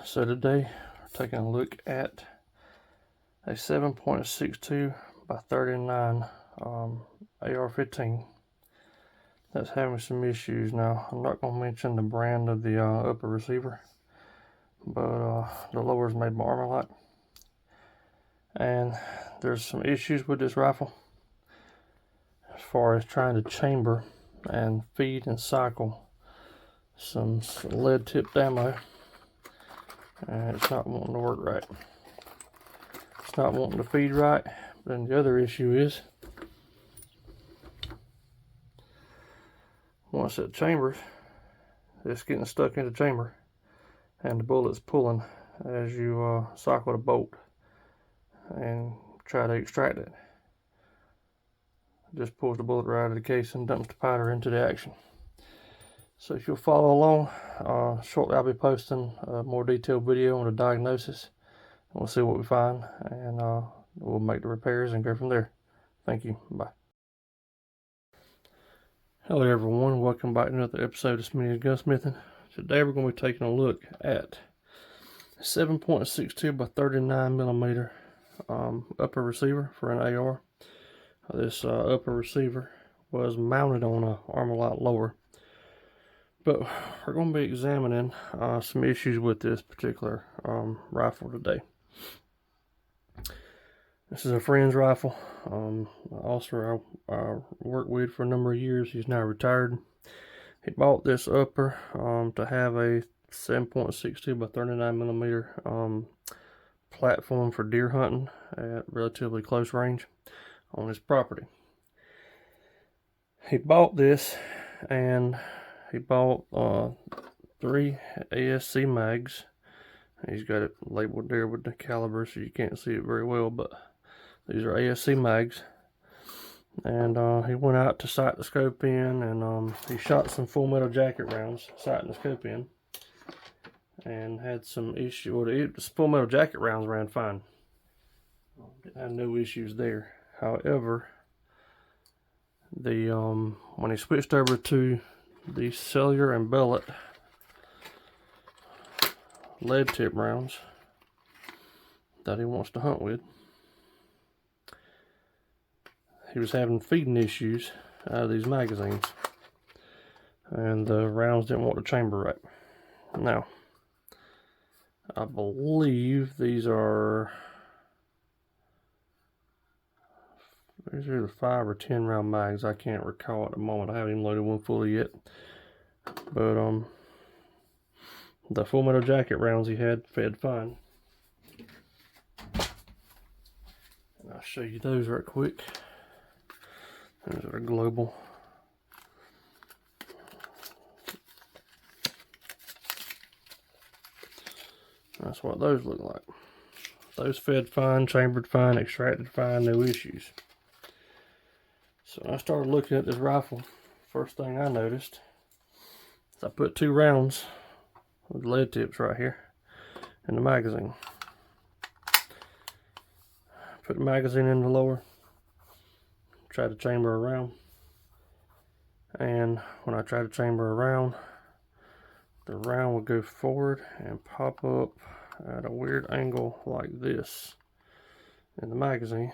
So today we're taking a look at a 7.62 by 39 AR15 that's having some issues. Now I'm not going to mention the brand of the upper receiver, but the lower is made by Armalite, and there's some issues with this rifle as far as trying to chamber and feed and cycle some lead tipped ammo, and it's not wanting to work right. It's not wanting to feed right. But then the other issue is once it chambers, it's getting stuck in the chamber and the bullet's pulling as you cycle the bolt and try to extract it. It just pulls the bullet right out of the case and dumps the powder into the action. So if you'll follow along, shortly I'll be posting a more detailed video on the diagnosis. We'll see what we find, and we'll make the repairs and go from there. Thank you. Bye. Hello everyone, welcome back to another episode of Smitty's Gunsmithing. Today we're going to be taking a look at 7.62 by 39 millimeter upper receiver for an AR. This upper receiver was mounted on a Armalite lower, but we're going to be examining some issues with this particular rifle today. This is a friend's rifle. Also, I worked with for a number of years. He's now retired. He bought this upper to have a 7.62 by 39 millimeter platform for deer hunting at relatively close range on his property. He bought this, and he bought 3 ASC mags. He's got it labeled there with the caliber, so you can't see it very well, but these are ASC mags. And he went out to sight the scope in, and he shot some full metal jacket rounds sighting the scope in, and had some issue. Well, the full metal jacket rounds ran fine. Didn't have no issues there. However, the when he switched over to the cellular and bellet lead tip rounds that he wants to hunt with, he was having feeding issues out of these magazines, and the rounds didn't want to chamber right. Now, I believe these are either 5 or 10 round mags. I can't recall at the moment. I haven't even loaded one fully yet. But the full metal jacket rounds he had fed fine. And I'll show you those right quick. Those are global. That's what those look like. Those fed fine, chambered fine, extracted fine, no issues. So when I started looking at this rifle, first thing I noticed is I put 2 rounds with lead tips right here in the magazine. Put the magazine in the lower, try to chamber around, and when I try to chamber around, the round would go forward and pop up at a weird angle like this in the magazine,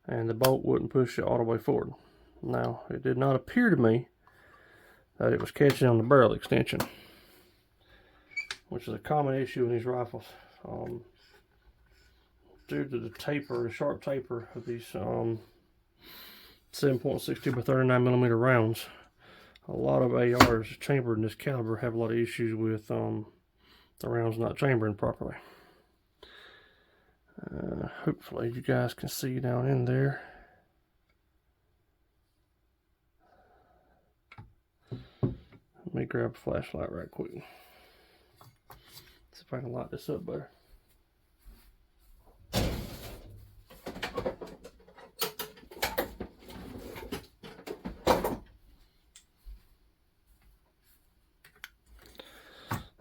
and the bolt wouldn't push it all the way forward. Now, it did not appear to me that it was catching on the barrel extension, which is a common issue in these rifles. Due to the taper, the sharp taper of these 7.62 by 39 millimeter rounds, a lot of ARs chambered in this caliber have a lot of issues with the rounds not chambering properly. Hopefully you guys can see down in there. Let me grab a flashlight right quick. See if I can light this up better.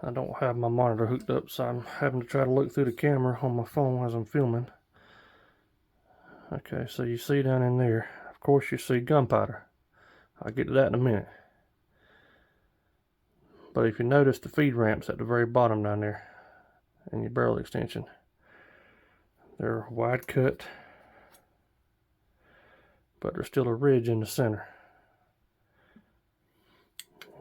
I don't have my monitor hooked up, so I'm having to try to look through the camera on my phone as I'm filming. Okay, so you see down in there, of course you see gunpowder. I'll get to that in a minute. But if you notice, the feed ramps at the very bottom down there in your barrel extension, they're wide cut, but there's still a ridge in the center.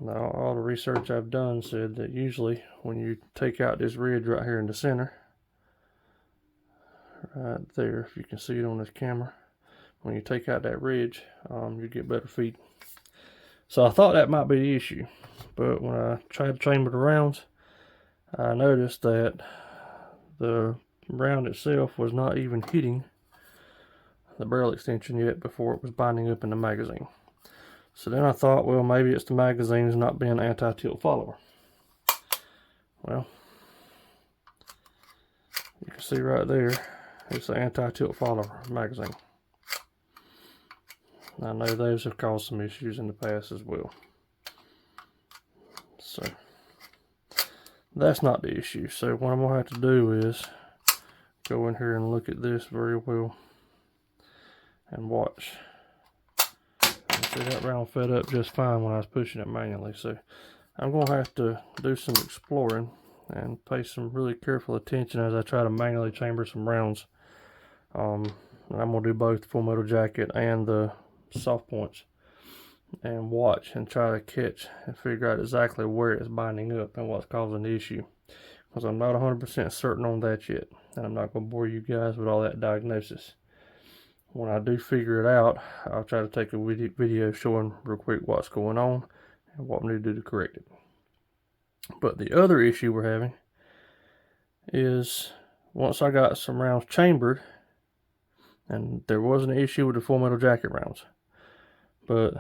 Now, all the research I've done said that usually when you take out this ridge right here in the center, right there, if you can see it on this camera, when you take out that ridge, you get better feed. So I thought that might be the issue, but when I tried to chamber the rounds, I noticed that the round itself was not even hitting the barrel extension yet before it was binding up in the magazine. So then I thought, well, maybe it's the magazine's not being an anti-tilt follower. Well, you can see right there, it's an anti-tilt follower magazine. I know those have caused some issues in the past as well. So that's not the issue. So what I'm going to have to do is go in here and look at this very well and watch. See, that round fed up just fine when I was pushing it manually. So I'm going to have to do some exploring and pay some really careful attention as I try to manually chamber some rounds. And I'm going to do both the full metal jacket and the soft points, and watch and try to catch and figure out exactly where it's binding up and what's causing the issue, because I'm not 100% certain on that yet, and I'm not going to bore you guys with all that diagnosis. When I do figure it out, I'll try to take a video showing real quick what's going on and what we need to do to correct it. But the other issue we're having is, once I got some rounds chambered, and there was an issue with the full metal jacket rounds, but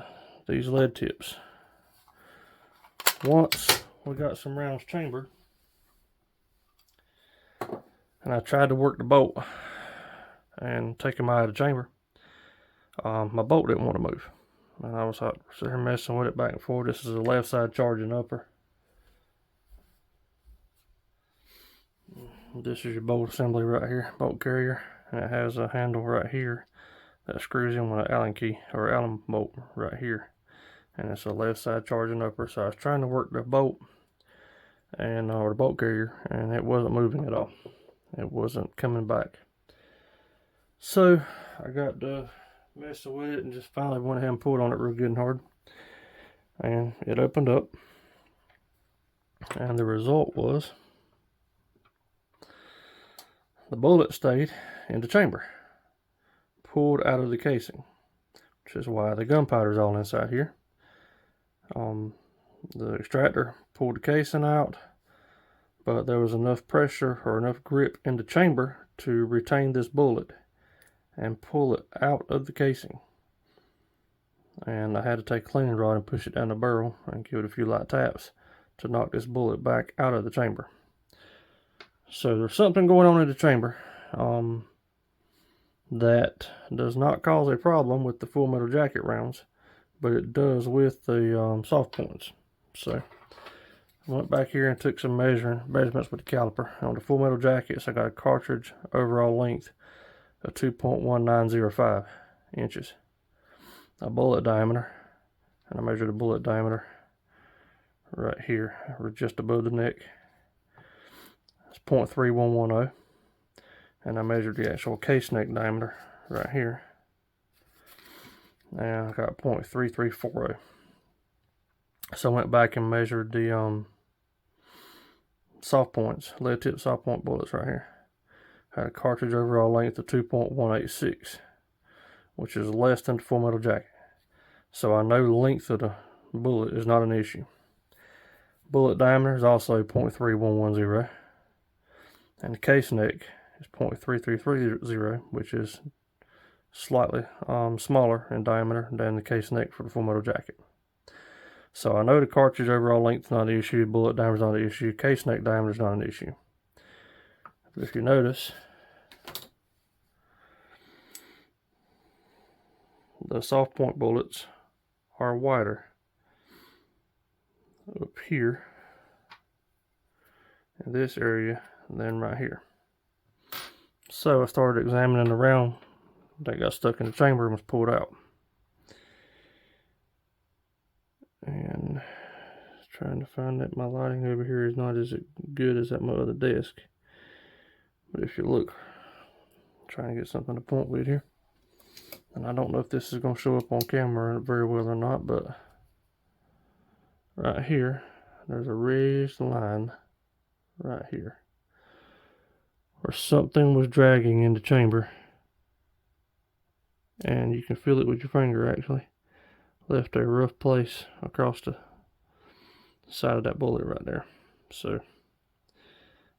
these lead tips, once we got some rounds chambered and I tried to work the bolt and take them out of the chamber, my bolt didn't want to move, and I was sitting here messing with it back and forth. This is a left side charging upper. This is your bolt assembly right here, bolt carrier, and it has a handle right here that screws in with an Allen key or Allen bolt right here, and it's a left side charging upper. So I was trying to work the bolt and or the bolt carrier, and it wasn't moving at all. It wasn't coming back. So I got to messing with it and just finally went ahead and pulled on it real good and hard, and it opened up, and the result was the bullet stayed in the chamber, pulled out of the casing, which is why the gunpowder is all inside here. The extractor pulled the casing out, but there was enough pressure or enough grip in the chamber to retain this bullet and pull it out of the casing. And I had to take a cleaning rod and push it down the barrel and give it a few light taps to knock this bullet back out of the chamber. So there's something going on in the chamber that does not cause a problem with the full metal jacket rounds, but it does with the soft points. So I went back here and took some measurements with the caliper. On the full metal jackets, I got a cartridge overall length of 2.1905 inches. A bullet diameter, and I measured the bullet diameter right here, just above the neck. It's 0.3110, and I measured the actual case neck diameter right here, and I got 0.3340. So I went back and measured the soft points, lead tip soft point bullets right here. Had a cartridge overall length of 2.186, which is less than the full metal jacket. So I know the length of the bullet is not an issue. Bullet diameter is also 0.3110, and the case neck is 0.3330, which is slightly smaller in diameter than the case neck for the full metal jacket. So I know the cartridge overall length is not an issue, bullet diameter is not an issue, case neck diameter is not an issue. But if you notice, the soft point bullets are wider up here in this area than right here. So I started examining the round that got stuck in the chamber and was pulled out, and Trying to find that my lighting over here is not as good as at my other desk. But if you look, I'm trying to get something to point with here. And I don't know if this is going to show up on camera very well or not, but right here, there's a raised line right here where something was dragging in the chamber. And you can feel it with your finger actually. Left a rough place across the side of that bullet right there. So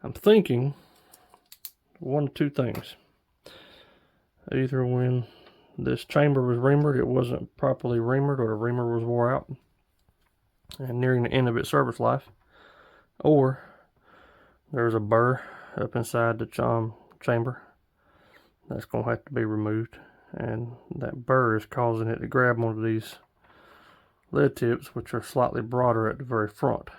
I'm thinking one of two things. Either when this chamber was reamered, it wasn't properly reamered, or the reamer was wore out and nearing the end of its service life, or there's a burr up inside the chamber that's going to have to be removed, and that burr is causing it to grab one of these lead tips, which are slightly broader at the very front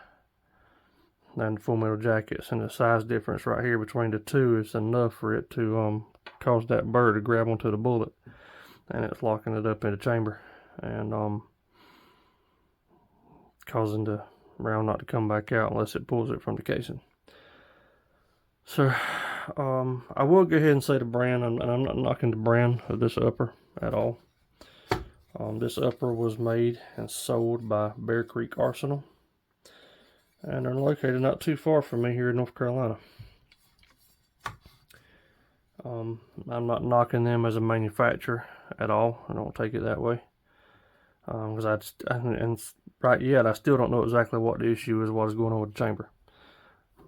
than the full metal jackets, and the size difference right here between the two is enough for it to cause that burr to grab onto the bullet, and it's locking it up in the chamber and causing the round not to come back out unless it pulls it from the casing. So I will go ahead and say the brand, and I'm not knocking the brand of this upper at all. This upper was made and sold by Bear Creek Arsenal, and they're located not too far from me here in North Carolina. I'm not knocking them as a manufacturer at all. I don't take it that way, because right yet I still don't know exactly what the issue is, what is going on with the chamber.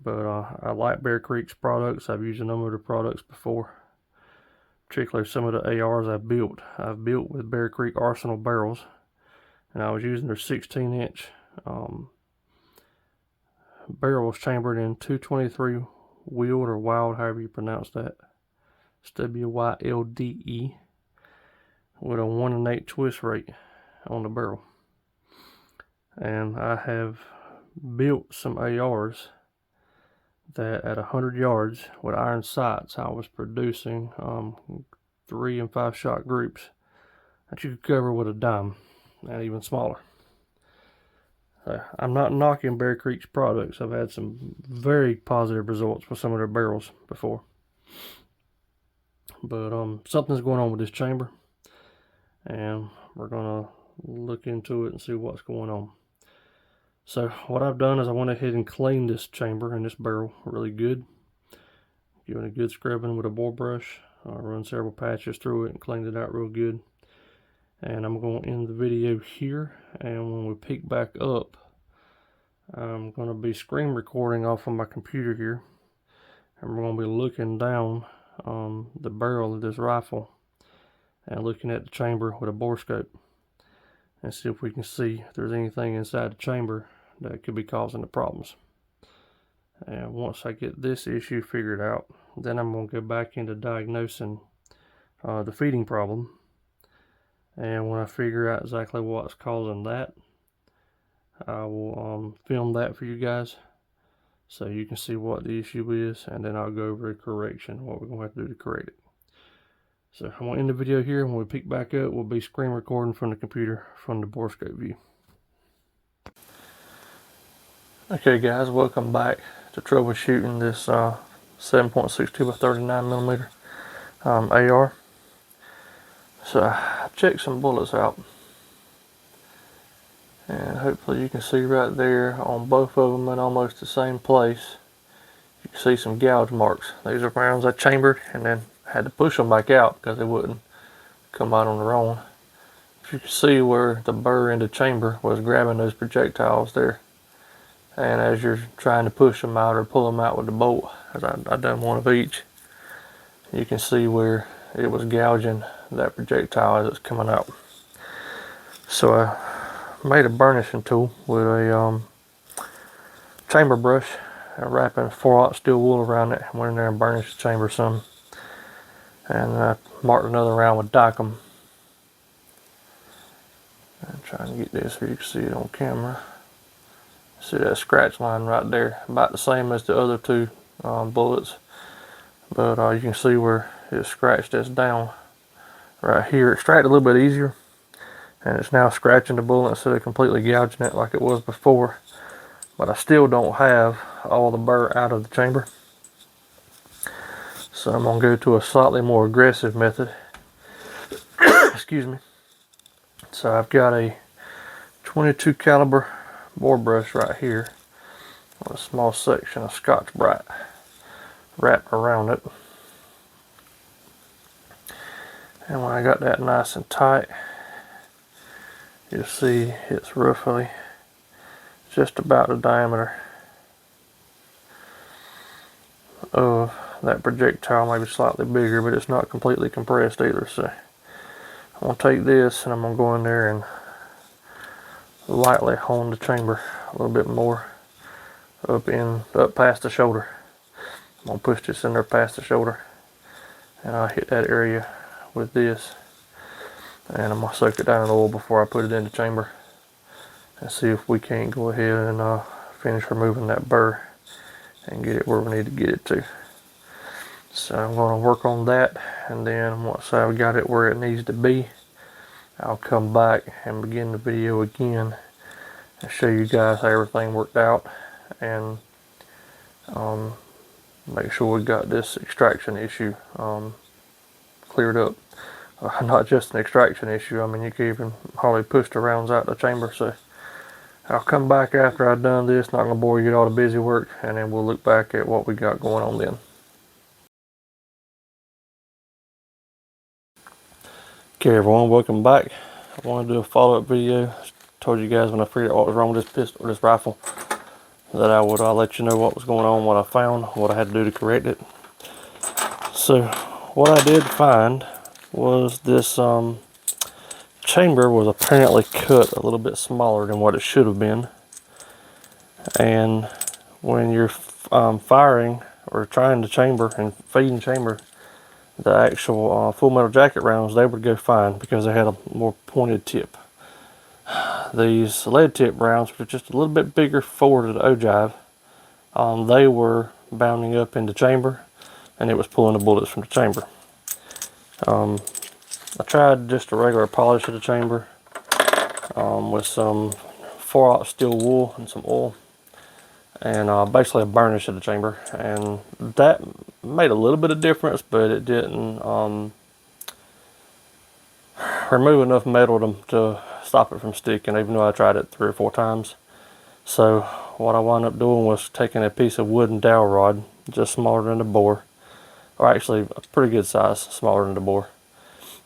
But I like Bear Creek's products. I've used a number of their products before, particularly some of the ARs I've built. I've built with Bear Creek Arsenal barrels, and I was using their 16-inch barrels chambered in 223 wheeled or wild, however you pronounce that. It's WYLDE, with a 1 in 8 twist rate on the barrel. And I have built some ARs that at 100 yards with iron sights, I was producing 3 and 5 shot groups that you could cover with a dime, and even smaller. I'm not knocking Bear Creek's products. I've had some very positive results with some of their barrels before. But something's going on with this chamber, and we're gonna look into it and see what's going on. So what I've done is I went ahead and cleaned this chamber and this barrel really good, giving a good scrubbing with a bore brush. I run several patches through it and cleaned it out real good. And I'm going to end the video here, and when we pick back up, I'm going to be screen recording off of my computer here, and we're going to be looking down the barrel of this rifle and looking at the chamber with a bore scope and see if we can see if there's anything inside the chamber that could be causing the problems. And once I get this issue figured out, then I'm going to go back into diagnosing the feeding problem. And when I figure out exactly what's causing that, I will film that for you guys so you can see what the issue is, and then I'll go over a correction, what we're going to have to do to correct it. So I'm going to end the video here. When we pick back up, we'll be screen recording from the computer from the bore scope view. Okay guys, welcome back to troubleshooting this 7.62 by 39 millimeter AR. So I checked some bullets out, and hopefully you can see right there on both of them in almost the same place, you can see some gouge marks. These are rounds I chambered and then had to push them back out because they wouldn't come out on their own. You can see where the burr in the chamber was grabbing those projectiles there, and as you're trying to push them out or pull them out with the bolt, as I done one of each, you can see where it was gouging that projectile as it's coming out. So I made a burnishing tool with a chamber brush, wrapping 4/0 steel wool around it, and went in there and burnished the chamber some, and I marked another round with Dicom. I'm trying to get this so you can see it on camera. See that scratch line right there, about the same as the other two bullets, but you can see where it scratched this down right here. It extracted a little bit easier, and it's now scratching the bullet instead of completely gouging it like it was before. but I still don't have all the burr out of the chamber. So I'm going to go to a slightly more aggressive method. Excuse me. So I've got a 22 caliber bore brush right here with a small section of Scotch-Brite wrapped around it. And when I got that nice and tight, you'll see it's roughly just about the diameter of that projectile, maybe slightly bigger, but it's not completely compressed either. So I'm going to take this and I'm going to go in there and lightly hone the chamber a little bit more up past the shoulder. I'm going to push this in there past the shoulder, and I'll hit that area with this, and I'm going to soak it down in oil before I put it in the chamber and see if we can't go ahead and finish removing that burr and get it where we need to get it to. So I'm going to work on that, and then once I've got it where it needs to be, I'll come back and begin the video again and show you guys how everything worked out, and make sure we got this extraction issue cleared up. Not just an extraction issue, I mean you can even hardly push the rounds out the chamber. So I'll come back after I've done this, not going to bore you with all the busy work, and then we'll look back at what we got going on then. Okay everyone, welcome back. I want to do a follow-up video. Told you guys when I figured out what was wrong with this pistol, or this rifle, that I would let you know what was going on, what I found, what I had to do to correct it. So what I did find was this chamber was apparently cut a little bit smaller than what it should have been, and when you're firing or trying to chamber and feeding chamber the actual full metal jacket rounds, they would go fine because they had a more pointed tip. These lead tip rounds were just a little bit bigger forward of the ogive. They were bounding up into chamber, and it was pulling the bullets from the chamber. I tried just a regular polish of the chamber with some 4/0 steel wool and some oil, and basically a burnish of the chamber, and that made a little bit of difference, but it didn't remove enough metal to stop it from sticking, even though I tried it 3 or 4 times. So what I wound up doing was taking a piece of wooden dowel rod, just smaller than the bore, or actually a pretty good size, smaller than the bore,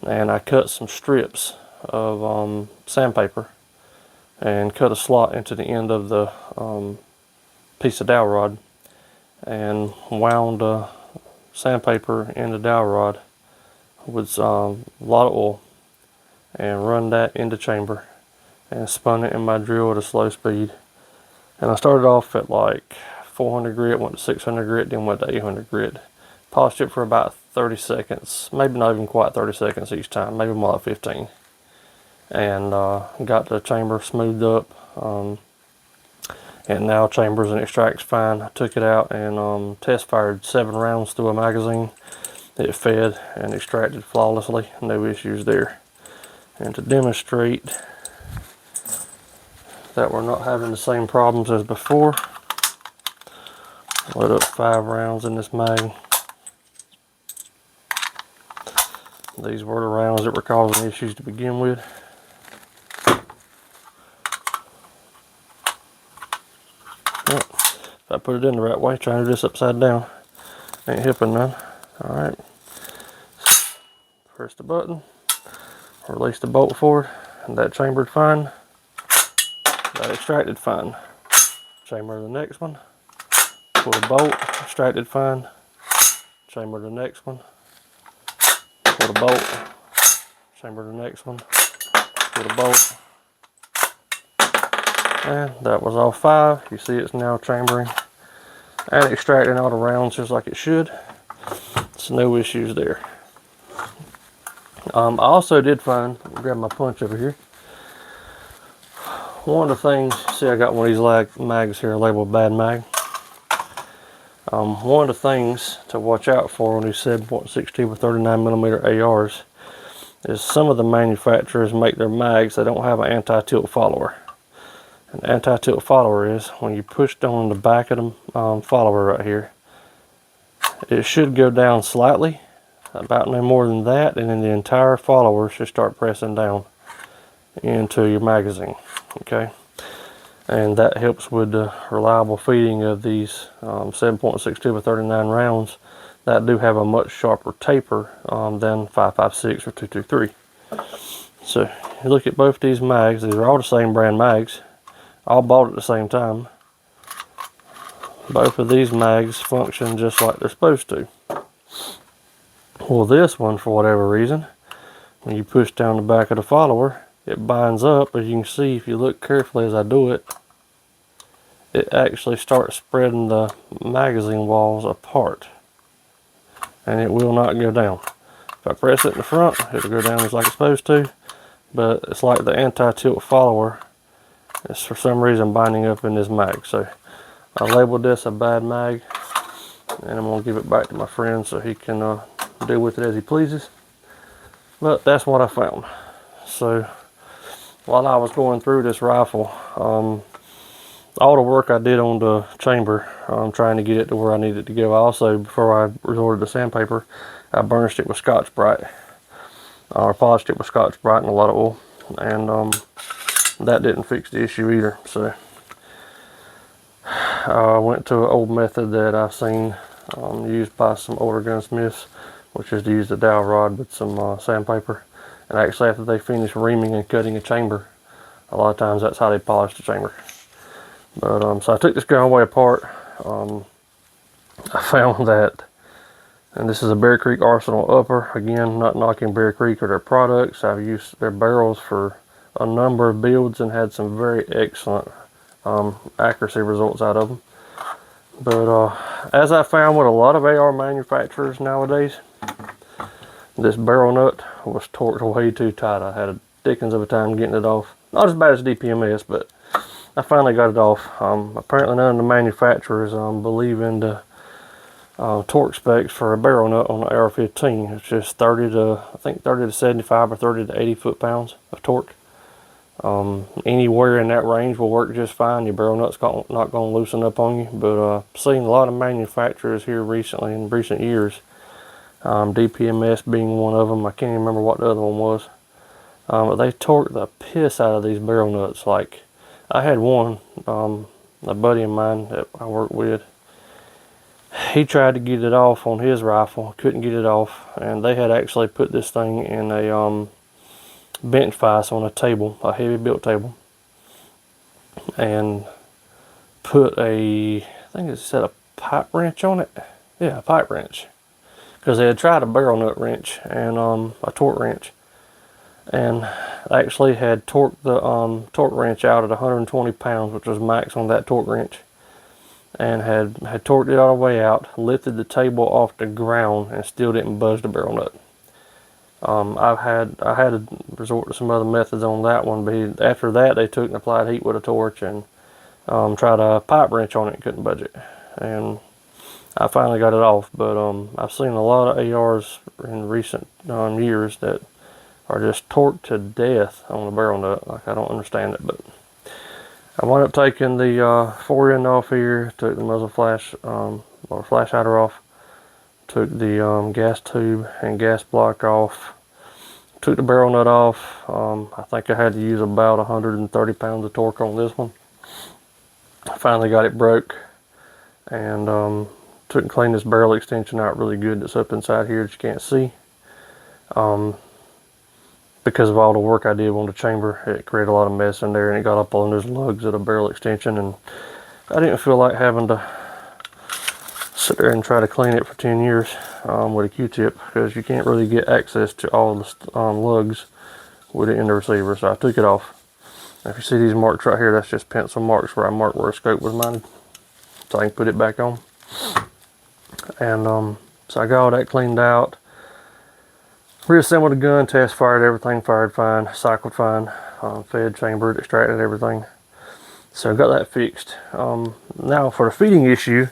and I cut some strips of sandpaper and cut a slot into the end of the piece of dowel rod, and wound sandpaper in the dowel rod with a lot of oil, and run that into chamber and spun it in my drill at a slow speed. And I started off at like 400 grit, went to 600 grit, then went to 800 grit. Polished it for about 30 seconds, maybe not even quite 30 seconds each time, maybe more like 15. And got the chamber smoothed up, and now chambers and extracts fine. I took it out and test fired 7 rounds through a magazine. It fed and extracted flawlessly, no issues there. And to demonstrate that we're not having the same problems as before, load up 5 rounds in this mag. These were the rounds that were causing issues to begin with. Yep. If I put it in the right way, trying to do this upside down, ain't helping none. Alright. Press the button, release the bolt forward, and that chambered fine. That extracted fine. Chamber the next one. Pull the bolt, extracted fine. Chamber the next one. Pull the bolt. Chamber the next one. Pull the bolt. And that was all 5. You see it's now chambering and extracting all the rounds just like it should. So no issues there. I also did find, grab my punch over here. One of the things, see I got one of these mags here labeled bad mag. One of the things to watch out for on these 7.62 with 39mm ARs is some of the manufacturers make their mags, they don't have an anti-tilt follower. An anti-tilt follower is when you push down the back of the follower right here, it should go down slightly, about no more than that, and then the entire follower should start pressing down into your magazine. Okay, and that helps with the reliable feeding of these 7.62 by 39 rounds that do have a much sharper taper than 5.56 or 2.23. So you look at both these mags, these are all the same brand mags, all bought at the same time. Both of these mags function just like they're supposed to. Well, this one, for whatever reason, when you push down the back of the follower, it binds up. As you can see, if you look carefully as I do it, it actually starts spreading the magazine walls apart, and it will not go down. If I press it in the front, it'll go down just like it's supposed to, but it's like the anti-tilt follower is for some reason binding up in this mag. So I labeled this a bad mag, and I'm going to give it back to my friend so he can do with it as he pleases. But that's what I found. So while I was going through this rifle, all the work I did on the chamber, trying to get it to where I needed it to go. I also, before I resorted to sandpaper, I burnished it with Scotch-Brite, or polished it with Scotch-Brite and a lot of oil, and that didn't fix the issue either. So I went to an old method that I've seen used by some older gunsmiths, which is to use the dowel rod with some sandpaper. And actually, after they finish reaming and cutting a chamber, a lot of times that's how they polish the chamber. But so I took this gun way apart. I found that, and this is a Bear Creek Arsenal Upper. Again, not knocking Bear Creek or their products. I've used their barrels for a number of builds and had some very excellent accuracy results out of them. But as I found with a lot of AR manufacturers nowadays, this barrel nut was torqued way too tight. I had a dickens of a time getting it off. Not as bad as DPMS, but I finally got it off. Apparently none of the manufacturers believe in the torque specs for a barrel nut on the AR15. It's just 30 to 75 or 30 to 80 foot-pounds of torque. Anywhere in that range will work just fine. Your barrel nut's not going to loosen up on you. But I've seen a lot of manufacturers here recently, in recent years, DPMS being one of them. I can't even remember what the other one was. But they torque the piss out of these barrel nuts. Like, I had one, a buddy of mine that I work with, he tried to get it off on his rifle, couldn't get it off, and they had actually put this thing in a bench vise on a table, a heavy built table, and put I think it said a pipe wrench on it. Yeah, a pipe wrench. Because they had tried a barrel nut wrench and a torque wrench, and actually had torqued the torque wrench out at 120 pounds, which was max on that torque wrench, and had torqued it all the way out, lifted the table off the ground, and still didn't budge the barrel nut. I had to resort to some other methods on that one, but after that they took and applied heat with a torch and tried a pipe wrench on it and couldn't budge it. And I finally got it off, but I've seen a lot of ARs in recent years that are just torqued to death on the barrel nut. Like, I don't understand it, but I wound up taking the fore end off here, took the muzzle flash or flash hider off, took the gas tube and gas block off, took the barrel nut off. I think I had to use about 130 pounds of torque on this one. I finally got it broke, and took and cleaned this barrel extension out really good that's up inside here that you can't see. Because of all the work I did on the chamber, it created a lot of mess in there, and it got up on those lugs of the barrel extension, and I didn't feel like having to sit there and try to clean it for 10 years with a Q-tip, because you can't really get access to all the lugs with it in the receiver. So I took it off. If you see these marks right here, that's just pencil marks where I marked where a scope was mounted, so I can put it back on. And so I got all that cleaned out, reassembled the gun, test fired everything, fired fine, cycled fine, fed, chambered, extracted everything. So I got that fixed. Now for the feeding issue,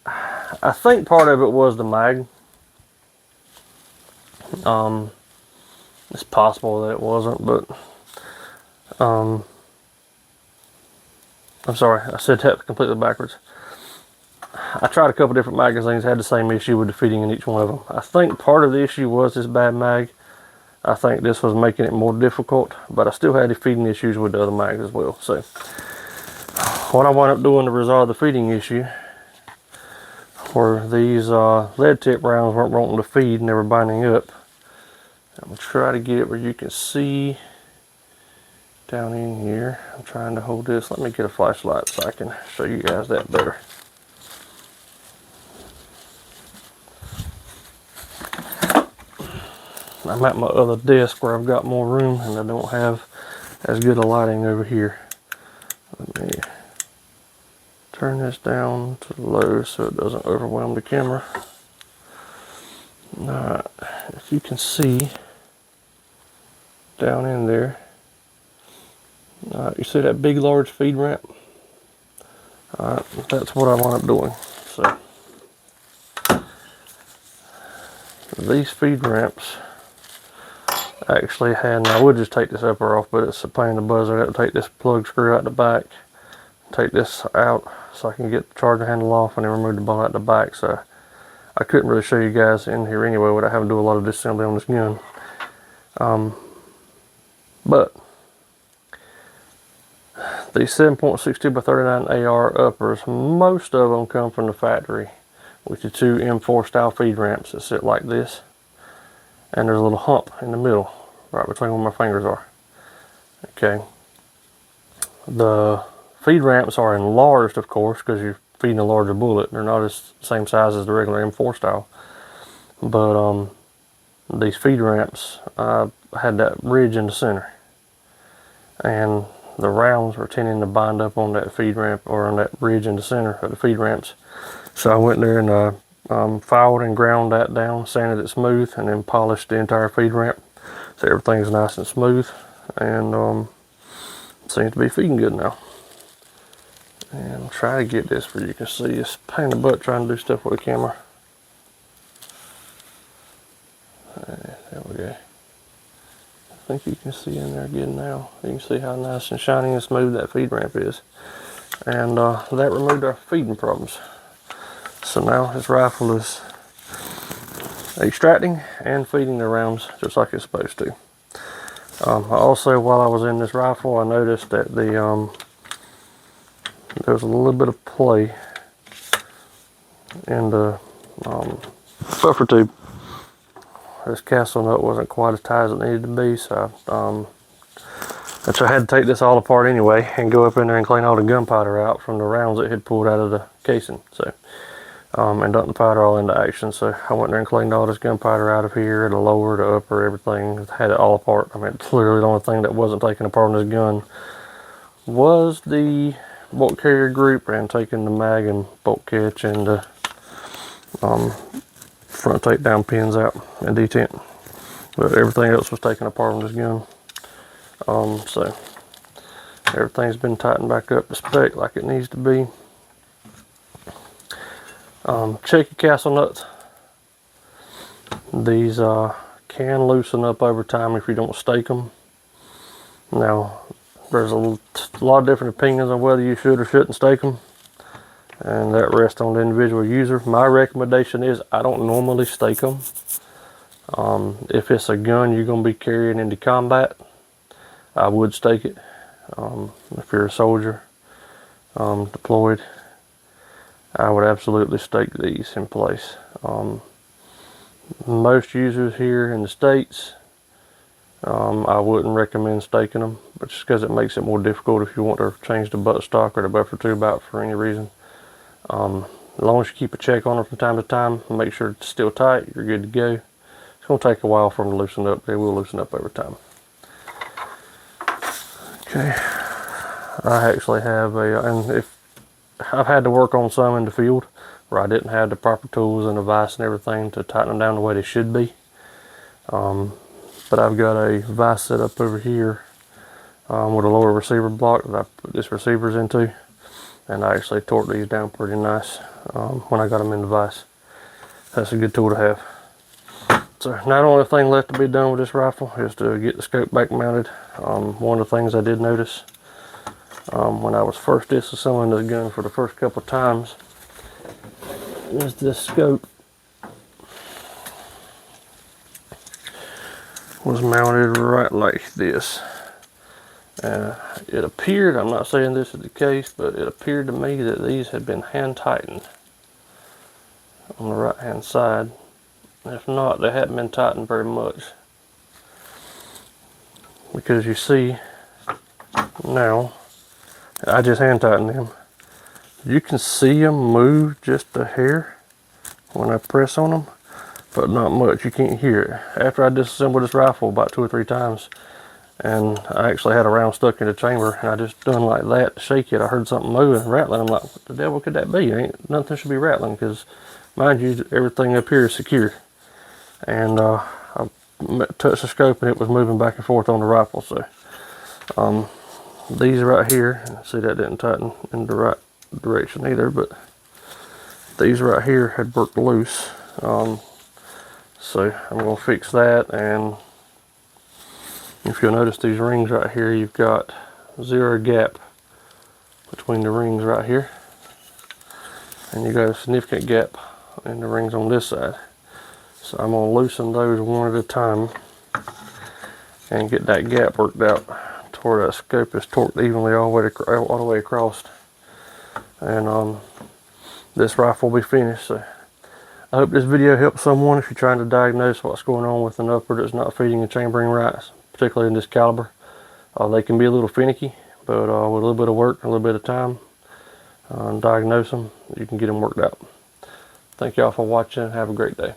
I think part of it was the mag. It's possible that it wasn't, but I'm sorry, I said that completely backwards. I tried a couple different magazines, had the same issue with the feeding in each one of them. I think part of the issue was this bad mag. I think this was making it more difficult, but I still had the feeding issues with the other mags as well. So what I wound up doing to resolve the feeding issue were these lead tip rounds weren't wanting to feed and they were binding up. I'm going to try to get it where you can see down in here. I'm trying to hold this. Let me get a flashlight so I can show you guys that better. I'm at my other desk where I've got more room and I don't have as good a lighting over here. Let me turn this down to low so it doesn't overwhelm the camera. Alright, if you can see down in there, you see that big large feed ramp? Alright, that's what I wound up doing. So these feed ramps actually had, and I would just take this upper off, but it's a pain in the buzz. I got to take this plug screw out the back, take this out so I can get the charger handle off, and then remove the ball out the back. So I couldn't really show you guys in here anyway without having to do a lot of disassembly on this gun. But these 7.62 by 39 AR uppers, most of them come from the factory with the two M4 style feed ramps that sit like this. And there's a little hump in the middle, right between where my fingers are. Okay. The feed ramps are enlarged, of course, because you're feeding a larger bullet. They're not as same size as the regular M4 style. But these feed ramps had that ridge in the center. And the rounds were tending to bind up on that feed ramp, or on that ridge in the center of the feed ramps. So I went there and filed and ground that down, sanded it smooth, and then polished the entire feed ramp so everything's nice and smooth, and seems to be feeding good now. And I'll try to get this where you can see. It's a pain in the butt trying to do stuff with the camera. There we go. I think you can see in there good now. You can see how nice and shiny and smooth that feed ramp is, and that removed our feeding problems. So now this rifle is extracting and feeding the rounds just like it's supposed to. Also, while I was in this rifle, I noticed that there was a little bit of play in the buffer tube. This castle nut wasn't quite as tight as it needed to be, so I had to take this all apart anyway and go up in there and clean all the gunpowder out from the rounds it had pulled out of the casing. So. And dumped the powder all into action. So I went there and cleaned all this gunpowder out of here, the lower, the upper, everything. Had it all apart. I mean, literally the only thing that wasn't taken apart on this gun was the bolt carrier group, and taking the mag and bolt catch and the front takedown pins out and detent. But everything else was taken apart on this gun. So everything's been tightened back up to spec like it needs to be. Check your castle nuts. These can loosen up over time if you don't stake them. Now, there's a lot of different opinions on whether you should or shouldn't stake them, and that rests on the individual user. My recommendation is I don't normally stake them. If it's a gun you're going to be carrying into combat, I would stake it. If you're a soldier deployed, I would absolutely stake these in place. Most users here in the States, I wouldn't recommend staking them, but just because it makes it more difficult if you want to change the buttstock or the buffer tube out for any reason. As long as you keep a check on them from time to time and make sure it's still tight, you're good to go. It's going to take a while for them to loosen up. They will loosen up over time. Okay, I actually have I've had to work on some in the field where I didn't have the proper tools and the vise and everything to tighten them down the way they should be. But I've got a vise set up over here with a lower receiver block that I put this receivers into, and I actually torqued these down pretty nice when I got them in the vise. That's a good tool to have. So now the only thing left to be done with this rifle is to get the scope back mounted. One of the things I did notice when I was first disassembling this gun for the first couple times, is this scope was mounted right like this. And it appeared, I'm not saying this is the case, but it appeared to me that these had been hand tightened on the right hand side. If not, they hadn't been tightened very much, because you see now, I just hand tightened them. You can see them move just a hair when I press on them, but not much. You can't hear it. After I disassembled this rifle about 2 or 3 times, and I actually had a round stuck in the chamber, and I just done like that to shake it, I heard something moving, rattling. I'm like, what the devil could that be? Ain't nothing should be rattling, because mind you, everything up here is secure. And I touched the scope and it was moving back and forth on the rifle. So these right here, see that didn't tighten in the right direction either, but these right here had worked loose. So I'm going to fix that. And if you'll notice, these rings right here, you've got 0 gap between the rings right here, and you got a significant gap in the rings on this side. So I'm going to loosen those one at a time and get that gap worked out to where that scope is torqued evenly all the way across. And this rifle will be finished. So I hope this video helps someone if you're trying to diagnose what's going on with an upper that's not feeding and chambering right, particularly in this caliber. They can be a little finicky, but with a little bit of work, a little bit of time, diagnose them, you can get them worked out. Thank y'all for watching. Have a great day.